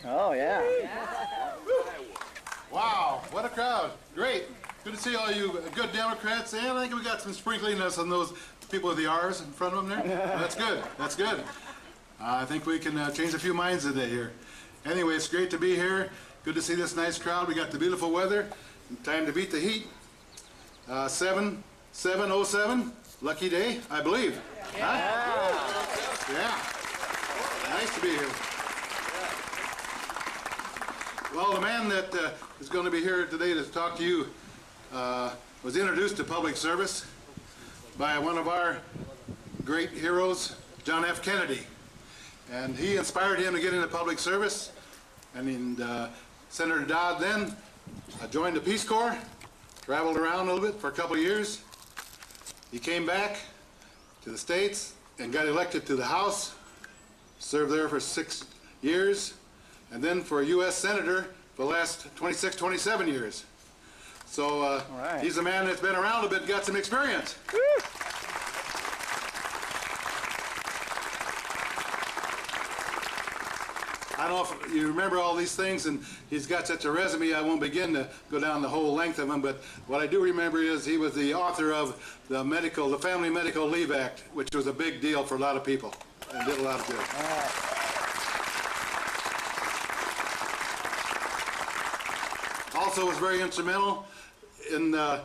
Oh, yeah. Wow, what a crowd. Great. Good to see all you good Democrats, and I think we got some sprinkliness on those people with the R's in front of them there. That's good. That's good. I think we can change a few minds today here. Anyway, it's great to be here. Good to see this nice crowd. We got the beautiful weather. Time to beat the heat. 7707. Lucky day, I believe. Yeah. Huh? Yeah. Nice to be here. Well, the man that is going to be here today to talk to you was introduced to public service by one of our great heroes, John F. Kennedy. And he inspired him to get into public service. And Senator Dodd then joined the Peace Corps, traveled around a little bit for a couple of years. He came back to the States and got elected to the House, served there for 6 years, and then for a U.S. Senator for the last 26, 27 years. So right. He's a man that's been around a bit, got some experience. Woo! I don't know if you remember all these things, and he's got such a resume, I won't begin to go down the whole length of them, but what I do remember is he was the author of the Family Medical Leave Act, which was a big deal for a lot of people, and did a lot of good. Also was very instrumental in the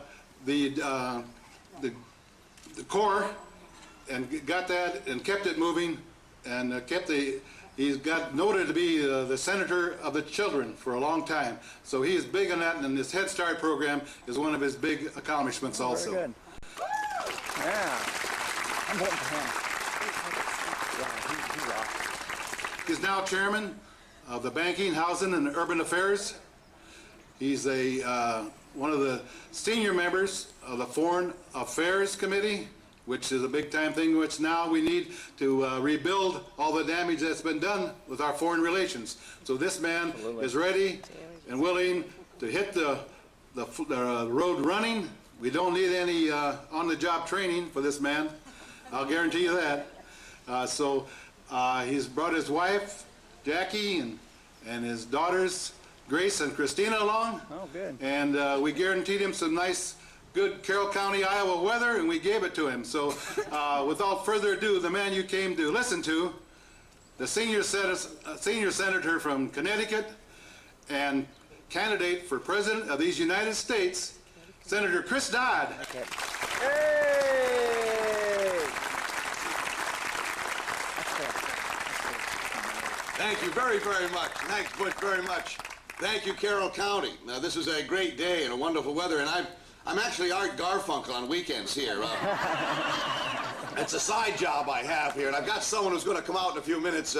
Corps, and got that and kept it moving, and he's got noted to be the senator of the children for a long time. So he is big on that, and this Head Start program is one of his big accomplishments also. Very good. Yeah. I'm voting for him. Yeah, he rocks. He's now chairman of the Banking, Housing, and Urban Affairs. He's one of the senior members of the Foreign Affairs Committee, which is a big-time thing, which now we need to rebuild all the damage that's been done with our foreign relations. So this man is ready and willing to hit the road running. We don't need any on-the-job training for this man. I'll guarantee you that. He's brought his wife, Jackie, and his daughters, Grace and Christina, along. Oh, good. And we guaranteed him some nice, good Carroll County, Iowa weather, and we gave it to him. So without further ado, the man you came to listen to, the senior senator from Connecticut and candidate for president of these United States, Senator Chris Dodd. Okay. Hey! Thank you very, very much. Thanks, Butch, very much. Thank you, Carroll County. Now, this is a great day and a wonderful weather, and I'm actually Art Garfunkel on weekends here. It's a side job I have here, and I've got someone who's going to come out in a few minutes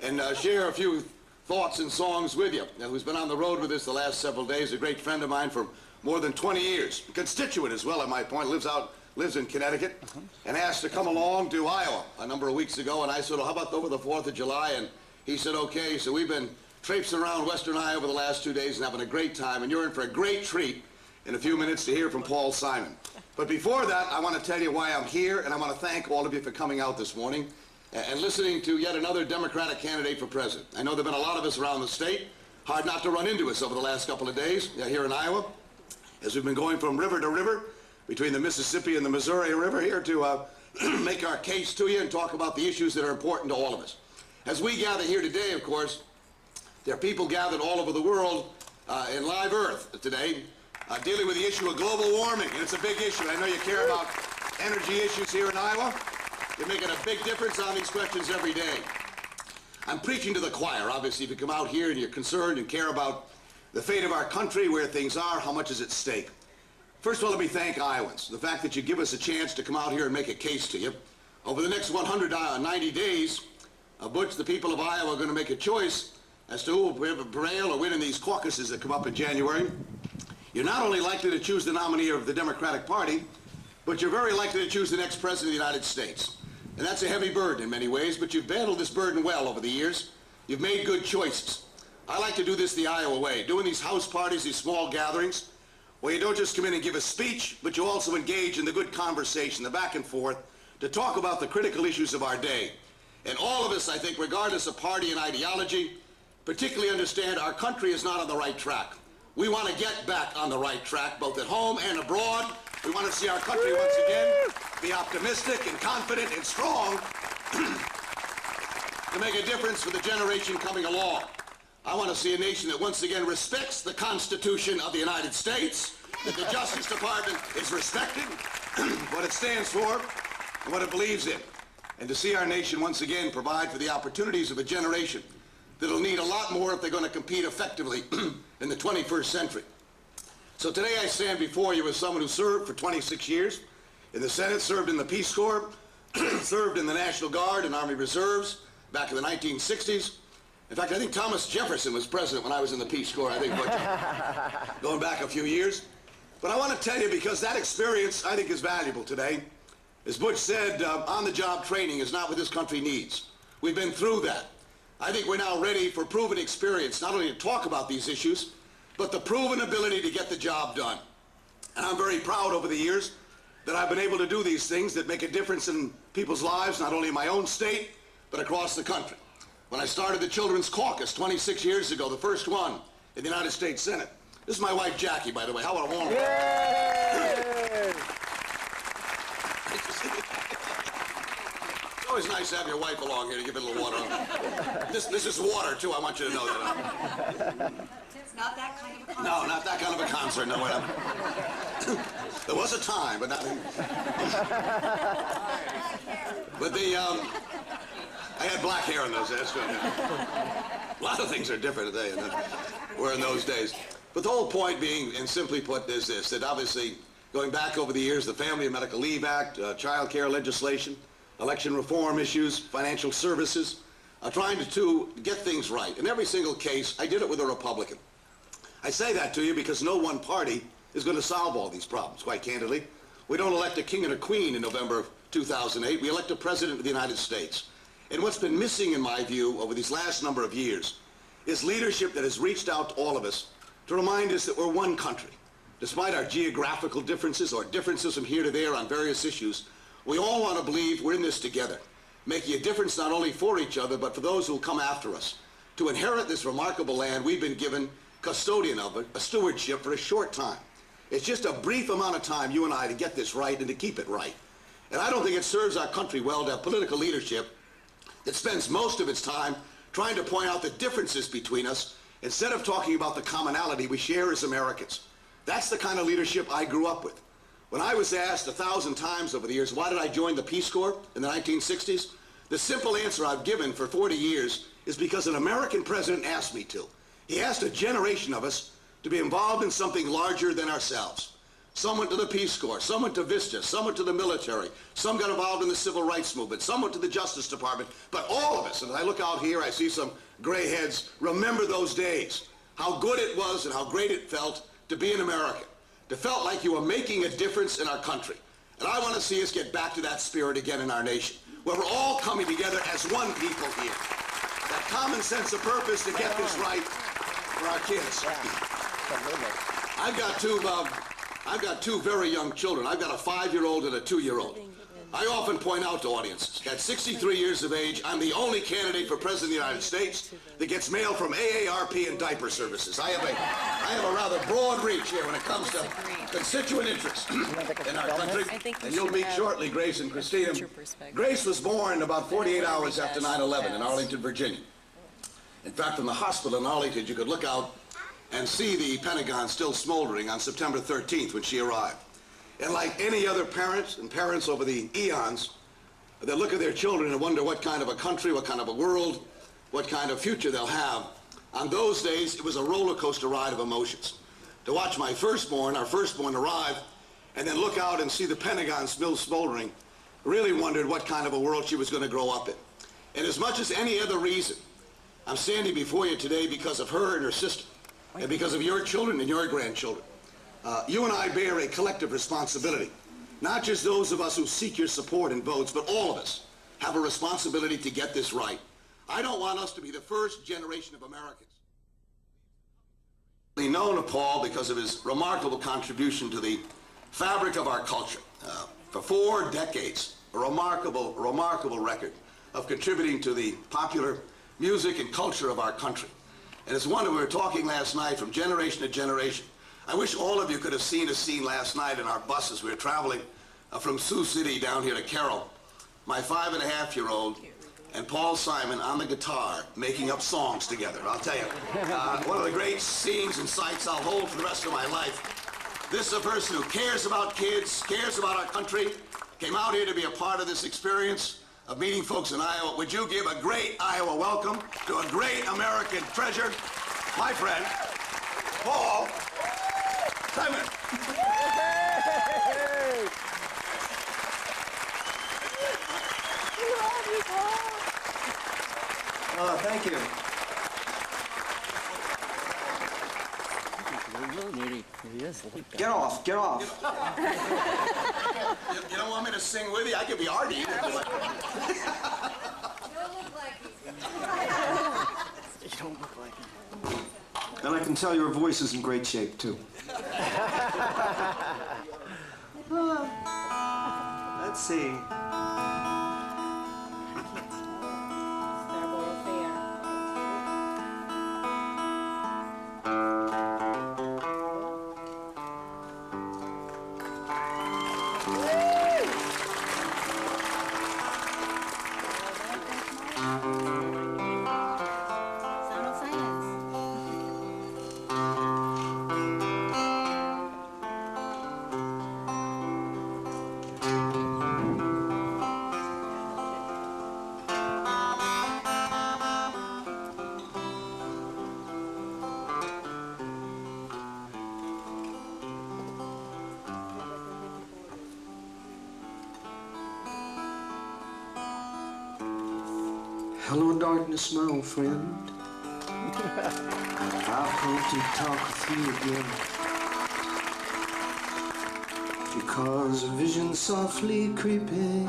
and share a few thoughts and songs with you, who's been on the road with us the last several days, a great friend of mine for more than 20 years, a constituent as well at my point, lives in Connecticut, and asked to come along to Iowa a number of weeks ago, and I said, well, how about over the 4th of July? And he said, okay. So we've been traipsing around western Iowa over the last 2 days and having a great time, and you're in for a great treat in a few minutes to hear from Paul Simon. But before that, I want to tell you why I'm here, and I want to thank all of you for coming out this morning and listening to yet another Democratic candidate for president. I know there have been a lot of us around the state. Hard not to run into us over the last couple of days here in Iowa, as we've been going from river to river, between the Mississippi and the Missouri River here to make our case to you and talk about the issues that are important to all of us. As we gather here today, of course, there are people gathered all over the world in live earth today dealing with the issue of global warming, and it's a big issue. I know you care about energy issues here in Iowa. You're making a big difference on these questions every day. I'm preaching to the choir, obviously, if you come out here and you're concerned and care about the fate of our country, where things are, how much is at stake. First of all, let me thank Iowans. The fact that you give us a chance to come out here and make a case to you. Over the next 190 days, Butch, the people of Iowa are going to make a choice as to who will prevail or win in these caucuses that come up in January. You're not only likely to choose the nominee of the Democratic Party, but you're very likely to choose the next president of the United States. And that's a heavy burden in many ways, but you've battled this burden well over the years. You've made good choices. I like to do this the Iowa way, doing these house parties, these small gatherings, where you don't just come in and give a speech, but you also engage in the good conversation, the back and forth, to talk about the critical issues of our day. And all of us, I think, regardless of party and ideology, particularly understand our country is not on the right track. We want to get back on the right track, both at home and abroad. We want to see our country once again be optimistic and confident and strong to make a difference for the generation coming along. I want to see a nation that once again respects the Constitution of the United States, that the Justice Department is respecting what it stands for and what it believes in, and to see our nation once again provide for the opportunities of a generation that'll need a lot more if they're going to compete effectively in the 21st century. So today I stand before you as someone who served for 26 years in the Senate, served in the Peace Corps, served in the National Guard and Army Reserves back in the 1960s. In fact, I think Thomas Jefferson was president when I was in the Peace Corps, I think, going back a few years. But I want to tell you, because that experience, I think, is valuable today. As Butch said, on-the-job training is not what this country needs. We've been through that. I think we're now ready for proven experience, not only to talk about these issues, but the proven ability to get the job done. And I'm very proud over the years that I've been able to do these things that make a difference in people's lives, not only in my own state, but across the country. When I started the Children's Caucus 26 years ago, the first one in the United States Senate. This is my wife, Jackie, by the way. How about a warm welcome? It's always nice to have your wife along here to give it a little water. This is water, too. I want you to know that. It's not that kind of a concert. No, not that kind of a concert. No, there was a time, but not... But I had black hair in those days. A lot of things are different today than were in those days. But the whole point being, and simply put, is this, that obviously, going back over the years, the Family and Medical Leave Act, child care legislation, election reform issues, financial services, trying to get things right. In every single case, I did it with a Republican. I say that to you because no one party is going to solve all these problems, quite candidly. We don't elect a king and a queen in November of 2008. We elect a president of the United States. And what's been missing, in my view, over these last number of years is leadership that has reached out to all of us to remind us that we're one country. Despite our geographical differences or differences from here to there on various issues, we all want to believe we're in this together, making a difference not only for each other, but for those who will come after us. To inherit this remarkable land, we've been given custodian of it, a stewardship for a short time. It's just a brief amount of time, you and I, to get this right and to keep it right. And I don't think it serves our country well to have political leadership that spends most of its time trying to point out the differences between us instead of talking about the commonality we share as Americans. That's the kind of leadership I grew up with. When I was asked 1,000 times over the years, why did I join the Peace Corps in the 1960s? The simple answer I've given for 40 years is because an American president asked me to. He asked a generation of us to be involved in something larger than ourselves. Some went to the Peace Corps, some went to Vista, some went to the military, some got involved in the Civil Rights Movement, some went to the Justice Department, but all of us, and as I look out here, I see some gray heads, remember those days, how good it was and how great it felt to be an American, to felt like you were making a difference in our country. And I want to see us get back to that spirit again in our nation, where we're all coming together as one people here. That common sense of purpose to get this right for our kids. I've got two very young children. I've got a 5-year-old and a 2-year-old. I often point out to audiences, at 63 years of age, I'm the only candidate for President of the United States that gets mail from AARP and diaper services. I have a rather broad reach here when it comes to constituent interests in our country. And you'll meet shortly Grace and Christina. Grace was born about 48 hours after 9/11 in Arlington, Virginia. In fact, from the hospital in Arlington, you could look out and see the Pentagon still smoldering on September 13th when she arrived. And like any other parents and parents over the eons, they look at their children and wonder what kind of a country, what kind of a world, what kind of future they'll have. On those days, it was a roller coaster ride of emotions. To watch my firstborn, our firstborn, arrive and then look out and see the Pentagon still smoldering, really wondered what kind of a world she was going to grow up in. And as much as any other reason, I'm standing before you today because of her and her sister, and because of your children and your grandchildren. You and I bear a collective responsibility. Not just those of us who seek your support and votes, but all of us have a responsibility to get this right. I don't want us to be the first generation of Americans. He's known of Paul because of his remarkable contribution to the fabric of our culture. For 4 decades, a remarkable record of contributing to the popular music and culture of our country. And it's one that we were talking last night from generation to generation. I wish all of you could have seen a scene last night in our buses. We were traveling from Sioux City down here to Carroll. My 5-and-a-half-year-old and Paul Simon on the guitar making up songs together. I'll tell you, one of the great scenes and sights I'll hold for the rest of my life. This is a person who cares about kids, cares about our country, came out here to be a part of this experience of meeting folks in Iowa. Would you give a great Iowa welcome to a great American treasure, my friend, Paul Simon. Thank you. Get off, get off. You don't want me to sing with you? I could be Artie. You don't look like You don't look like him. And I can tell your voice is in great shape, too. Let's see. Sound of Silence. Hello, darkness, my old friend. I've come to talk with you again. Because a vision softly creeping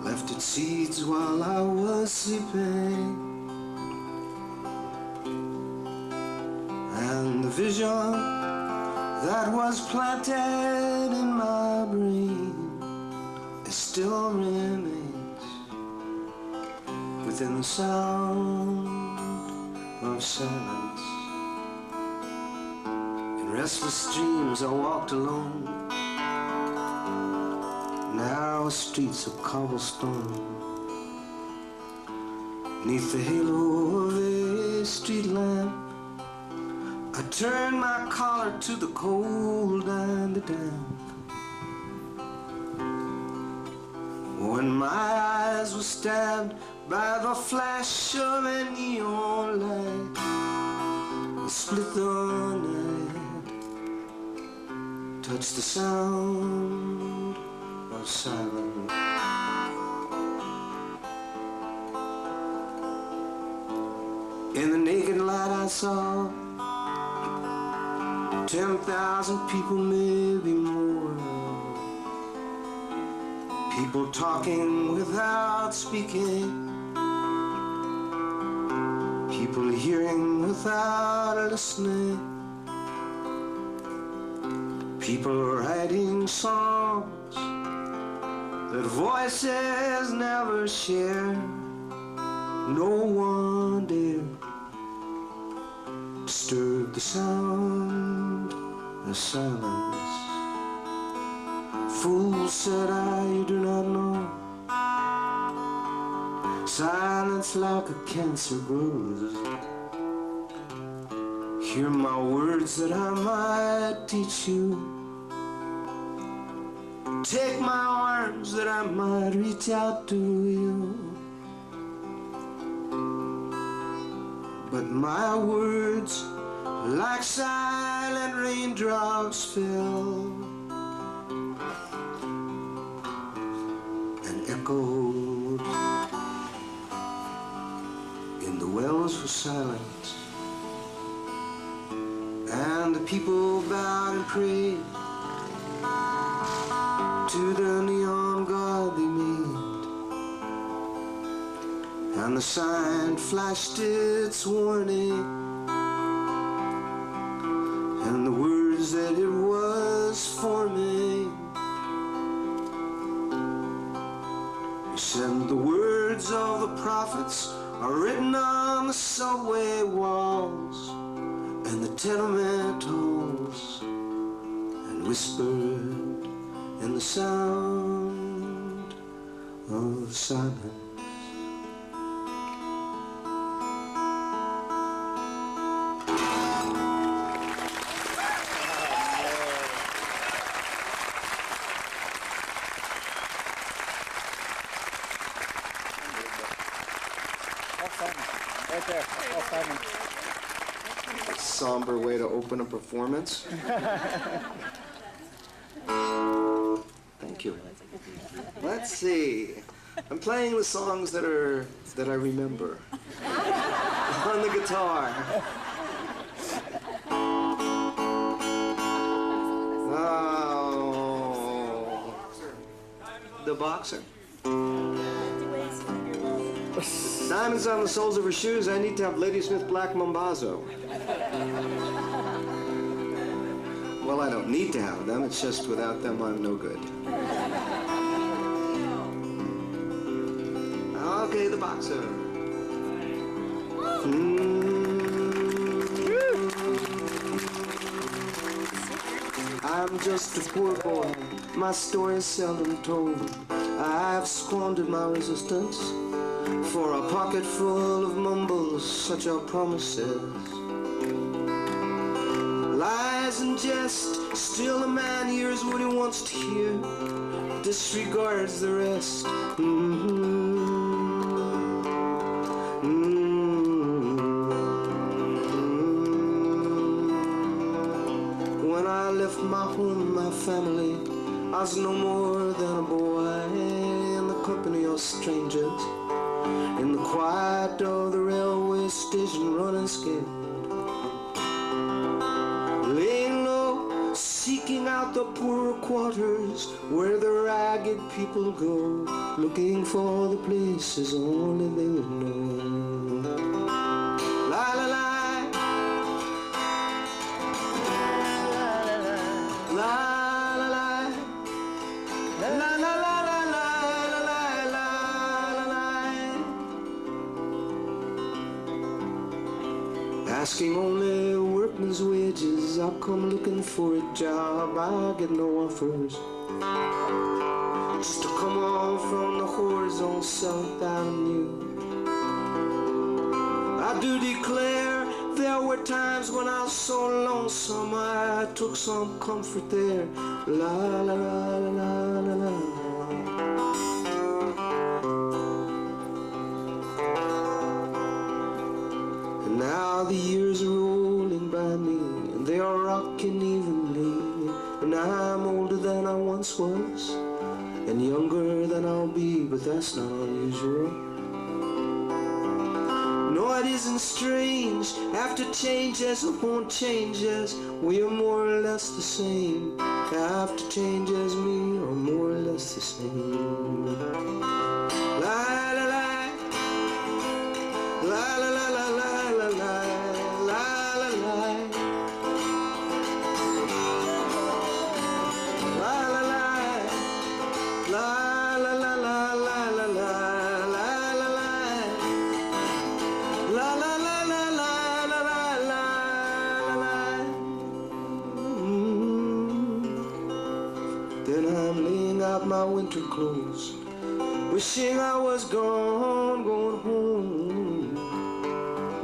left its seeds while I was sleeping. And the vision that was planted in my brain is still remains within the sound of silence. In restless dreams I walked alone, narrow streets of cobblestone. Neath the halo of a street lamp, I turned my collar to the cold and the damp. When my eyes were stabbed by the flash of a neon light, it split the night, touched the sound of silence. In the naked light I saw 10,000 people, maybe more. People talking without speaking, people hearing without listening, people writing songs that voices never share. No one dare disturb the sound of silence. Fool, said I, you do not know. Silence like a cancer grows. Hear my words that I might teach you. Take my arms that I might reach out to you. But my words, like silent raindrops, fell and echoed in the wells of silence. And the people bowed and prayed to the neon god they made. And the sign flashed its warning, and the words that it was forming. It said the words of the prophets are written on the subway walls and the tenement halls, and whispered in the sound of silence. Right there. All Simon. Somber way to open a performance. Thank you. Let's see. I'm playing the songs that I remember on the guitar. Oh, the boxer. Diamonds on the soles of her shoes. I need to have Ladysmith Black Mambazo. Well, I don't need to have them. It's just without them, I'm no good. Okay, the boxer. I'm just a poor boy. My story is seldom told. I've squandered my resistance for a pocket full of mumbles, such are promises. Lies and jest, still a man hears what he wants to hear, disregards the rest. When I left my home, my family, I was no more than a boy in the company of strangers, in the quiet of the railway station, running scared, laying low, seeking out the poorer quarters where the ragged people go, looking for the places only they would know. La la la, la la la, la la la. Asking only workman's wages, I come looking for a job, I get no offers. Just to come on from the whores on South Avenue. I do declare there were times when I was so lonesome, I took some comfort there. La la la la la la. Now the years are rolling by me, and they are rocking evenly, and I'm older than I once was, and younger than I'll be, but that's not unusual. No, it isn't strange, after changes upon changes, we are more or less the same. After changes, me are more or less the same. La la la, la la la la la. Then I'm laying out my winter clothes, wishing I was gone, going home,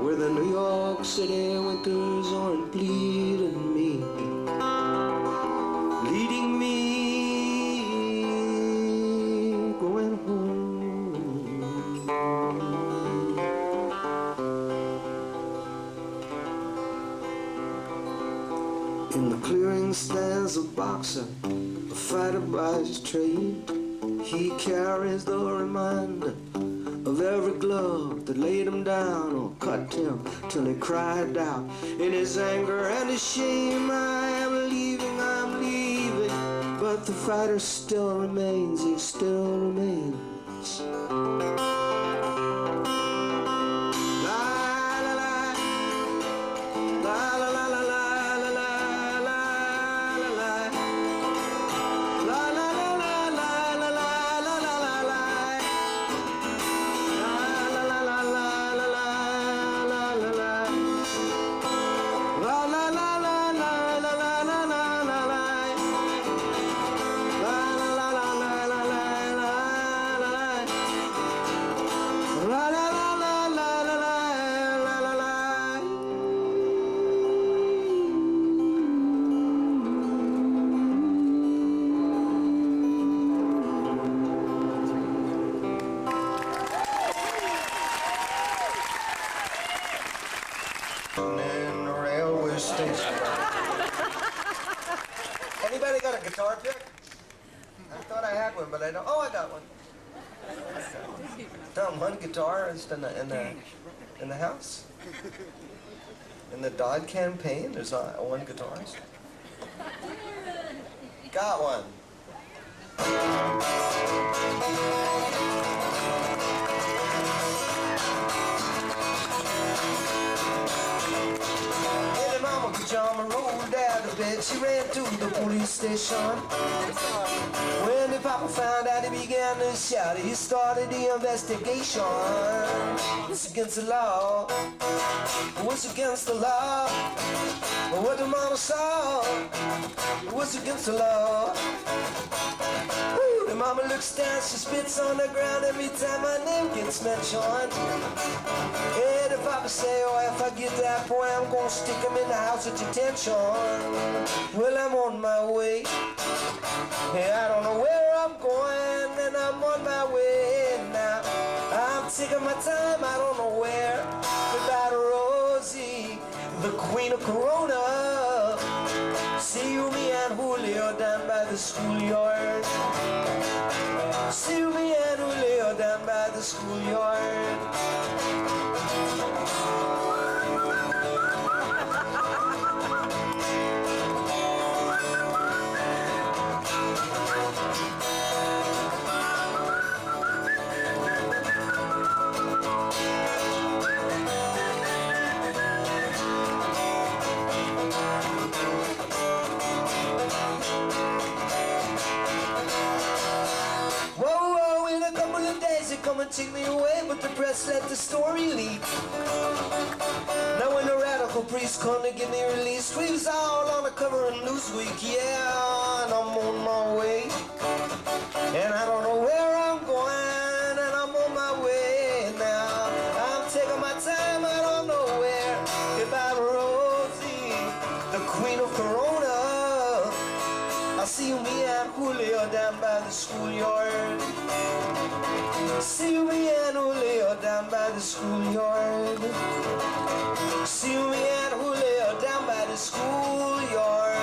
where the New York City winters aren't bleeding me, leading me, going home. In the clearing stands a boxer, a fighter by his trade. He carries the reminder of every glove that laid him down or cut him till he cried out in his anger and his shame, I am leaving, I'm leaving. But the fighter still remains, he still remains. La thought I had one, but I don't. Oh, I got one. Down one guitarist in the house. In the Dodd campaign, there's one guitarist. Got one. Hey, mama pajama rolled out of bed. She ran to the police station. When the papa found out, he began to shout. He started the investigation. What's against the law? What's against the law? What the mama saw? What's against the law? Ooh, the mama looks down, she spits on the ground every time my name gets mentioned. Yeah, the papa say, oh, if I get that boy, I'm gonna stick him in the house of detention. Well, I'm on my way. Hey, I don't know where I'm going, and I'm on my way now. I'm taking my time, I don't know where. Goodbye to Rosie, the queen of Corona. See you, me and Julio down by the schoolyard. See you, me and Julio down by the schoolyard. Come and take me away, but the press let the story leak. Now when the radical priest come to get me released, we was all on the cover of Newsweek, yeah, and I'm on my way. And I don't know where I'm going, and I'm on my way now. I'm taking my time, I don't know where. Goodbye to Rosie, the queen of Corona. I'll see you, me and Julio down by the schoolyard. See me and Julio down by the schoolyard. See me and Julio down by the schoolyard.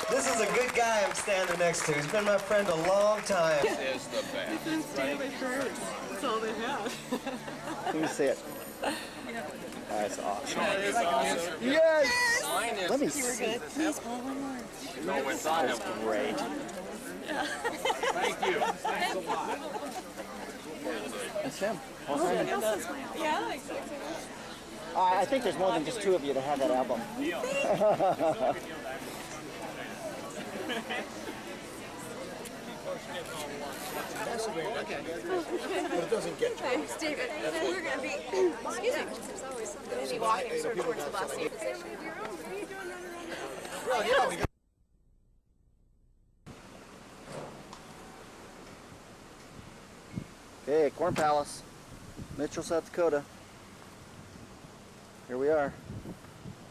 This is a good guy I'm standing next to. He's been my friend a long time. This is the best. That's all they have. Let me see it. That's awesome. Yes! Let me see. Please, all one more. That's great. Thank you. Thanks a lot. That's him. Yeah, exactly. I think there's more than just two of you to have that album. Thanks, David. We're going to be, excuse me, there's always something walking sort of towards the bus. Okay, Corn Palace, Mitchell, South Dakota. Here we are,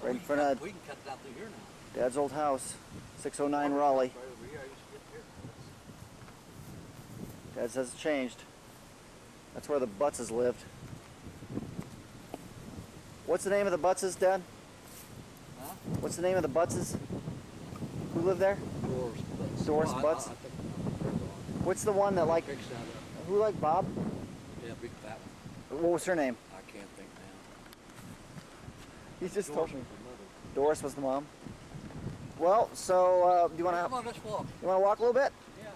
right in front of We can cut it out through here now. Dad's old house, 609 Raleigh. Dad says it's changed. That's where the Butzes lived. What's the name of the Butzes, Dad? Huh? What's the name of the Butzes? Who lived there? Doris Butz. What's the one that like? Who liked Bob? Yeah, big fat one. What was her name? I can't think now. You just told me. Doris was the mom. Well, so do you want to? Come on, let's walk. You want to walk a little bit? Yeah.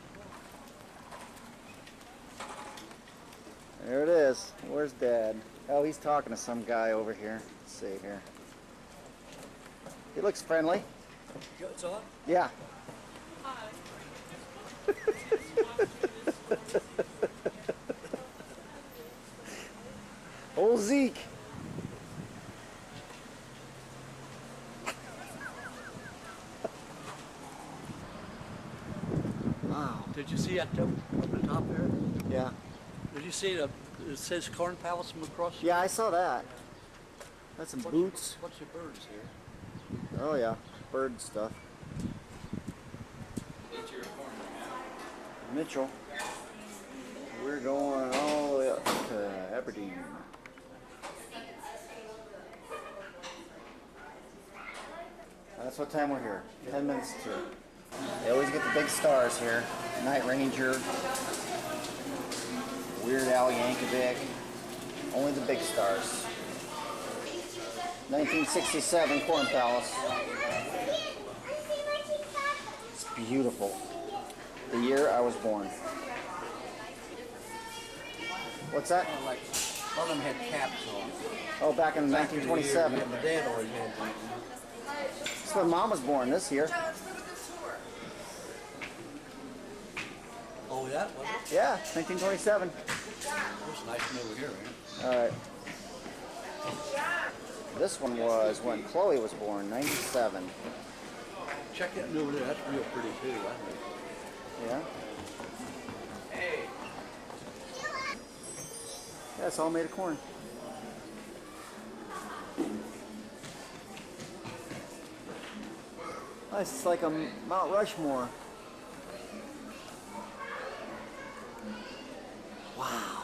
There it is. Where's Dad? Oh, he's talking to some guy over here. Let's see here. He looks friendly. It's on? Yeah. Old Zeke. Wow. Did you see that up the top there? Yeah. Did you see the It says Corn Palace from across. Yeah, I saw that. That's some boots. What's your birds here? Oh yeah, bird stuff. Mitchell. We're going all the way up to Aberdeen. That's what time we're here. 10 minutes to. They always get the big stars here. Night Ranger, Weird Al Yankovic. Only the big stars. 1967 Corn Palace. It's beautiful. The year I was born. What's that? Like, one of them had caps on. Oh, back in 1927. My dad always had them. That's when Mom was born, this year. Oh, yeah? Was it? Yeah, 1927. It's nice and over here, man. All right. This one was when Chloe was born, 97. Check that over there. That's real pretty too, I think. Yeah? Yeah, it's all made of corn. Oh, it's like a Mount Rushmore. Wow.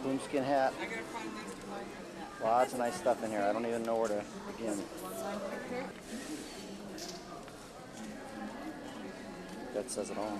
Boomskin hat. Lots of nice stuff in here. I don't even know where to begin. That says it all.